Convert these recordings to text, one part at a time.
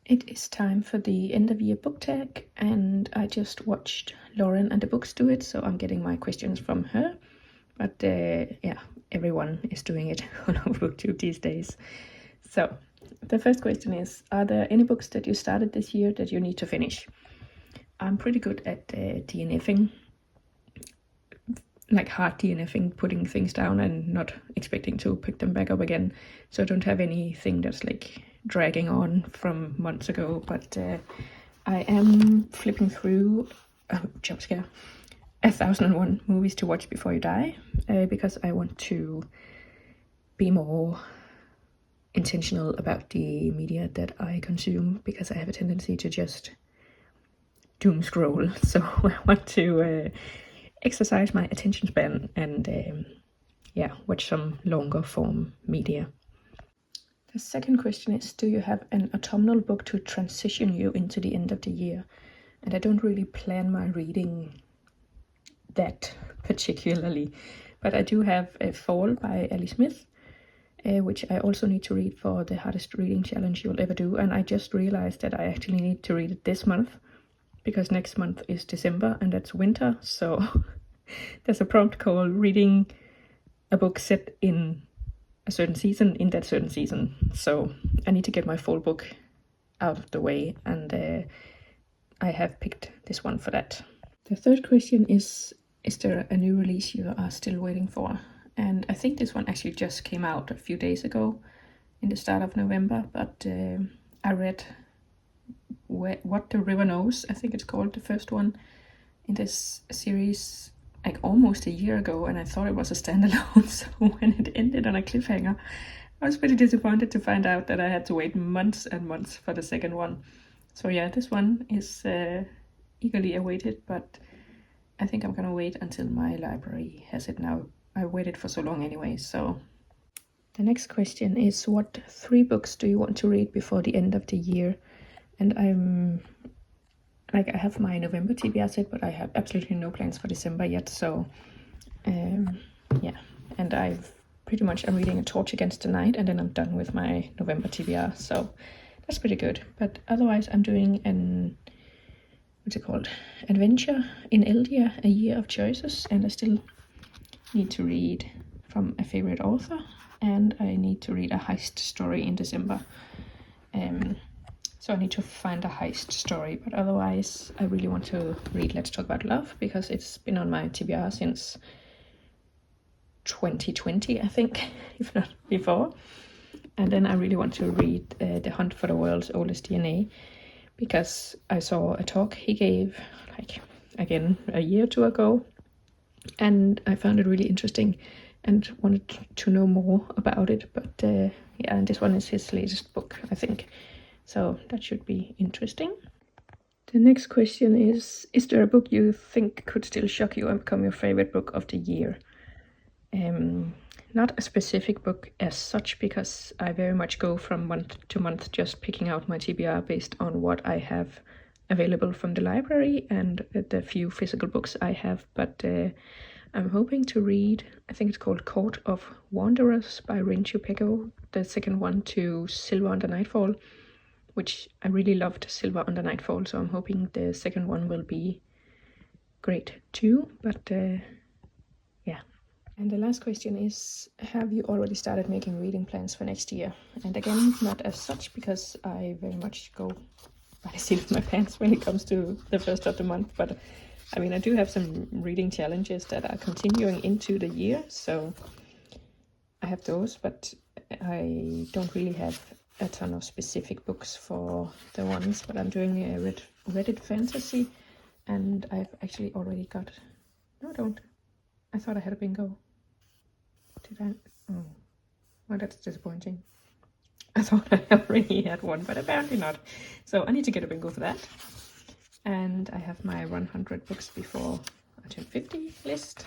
It is time for the end of year book tag, and I just watched Lauren and the Books do it, so I'm getting my questions from her. But yeah, everyone is doing it on our booktube these days. So the first question is, are there any books that you started this year that you need to finish? I'm pretty good at DNFing, like hard DNFing, putting things down and not expecting to pick them back up again. So I don't have anything that's like dragging on from months ago, but I am flipping through jump scare 1001 movies to watch before you die, because I want to be more intentional about the media that I consume, because I have a tendency to just doom scroll. So I want to exercise my attention span and yeah, watch some longer form media. The second question is, do you have an autumnal book to transition you into the end of the year? And I don't really plan my reading that particularly, but I do have a Fall by Ellie Smith, which I also need to read for the hardest reading challenge you'll ever do. And I just realized that I actually need to read it this month, because next month is December and that's winter. So there's a prompt called reading a book set in a certain season in that certain season. So I need to get my Fall book out of the way, and I have picked this one for that. The third question is there a new release you are still waiting for? And I think this one actually just came out a few days ago in the start of November, but I read What the River Knows, I think it's called, the first one in this series, like almost a year ago, and I thought it was a standalone. So when it ended on a cliffhanger, I was pretty disappointed to find out that I had to wait months and months for the second one. So yeah, this one is eagerly awaited, but I think I'm gonna wait until my library has it now. I waited for so long anyway. So the next question is, what 3 books do you want to read before the end of the year? And I have my November TBR set, but I have absolutely no plans for December yet. So yeah, and I'm reading A Torch Against the Night, and then I'm done with my November TBR. So that's pretty good. But otherwise, I'm doing what's it called? Adventure in Eldia, A Year of Choices, and I still need to read from a favorite author, and I need to read a heist story in December. So I need to find a heist story, but otherwise I really want to read Let's Talk About Love, because it's been on my TBR since 2020, I think, if not before. And then I really want to read The Hunt for the World's Oldest DNA, because I saw a talk he gave, like, again, a year or two ago, and I found it really interesting and wanted to know more about it. But yeah, and this one is his latest book, I think. So that should be interesting. The next question is there a book you think could still shock you and become your favorite book of the year? Not a specific book as such, because I very much go from month to month just picking out my TBR based on what I have available from the library and the few physical books I have. But I'm hoping to read, I think it's called Court of Wanderers by Rin Chupeco, the second one to Silver Under Nightfall, which I really loved Silver Under Nightfall, so I'm hoping the second one will be great too. But yeah. And the last question is, have you already started making reading plans for next year? And again, not as such, because I very much go by the seat of my pants when it comes to the first of the month. But I mean, I do have some reading challenges that are continuing into the year, so I have those, but I don't really have a ton of specific books for the ones. But I'm doing a Reddit fantasy, and I've actually already got... No, I don't. I thought I had a bingo. Did I? Oh, well, that's disappointing. I thought I already had one, but apparently not. So I need to get a bingo for that. And I have my 100 books before I turn 50 list.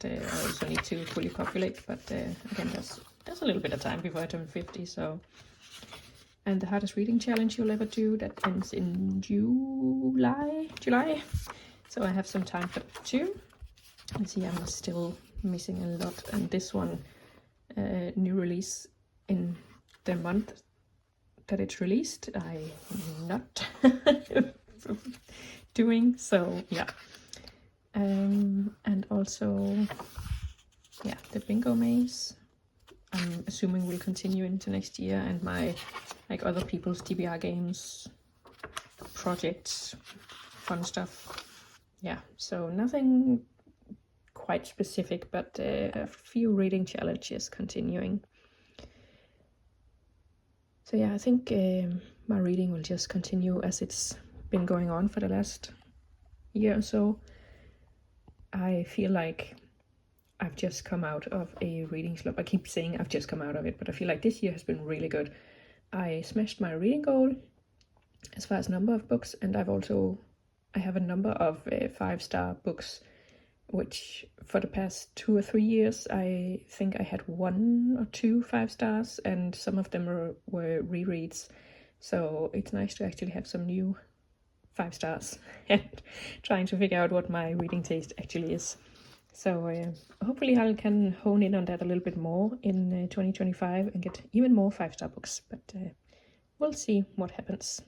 I also need to fully populate, but again, there's a little bit of time before I turn 50. So, and the hardest reading challenge you'll ever do, that ends in July. So I have some time for that too. And see, I'm still missing a lot, and this one new release in the month that it's released, I'm not doing. So yeah. And also, yeah, the bingo maze, I'm assuming will continue into next year, and my like other people's TBR games, projects, fun stuff. Yeah, so nothing quite specific, but a few reading challenges continuing. So yeah, I think my reading will just continue as it's been going on for the last year or so. I feel like I've just come out of a reading slump. I keep saying I've just come out of it, but I feel like this year has been really good. I smashed my reading goal as far as number of books, and I have a number of 5-star books, which for the past 2 or 3 years, I think I had 1 or 2 5 stars, and some of them were rereads. So it's nice to actually have some new 5 stars and trying to figure out what my reading taste actually is. So hopefully I can hone in on that a little bit more in 2025 and get even more 5-star books, but we'll see what happens.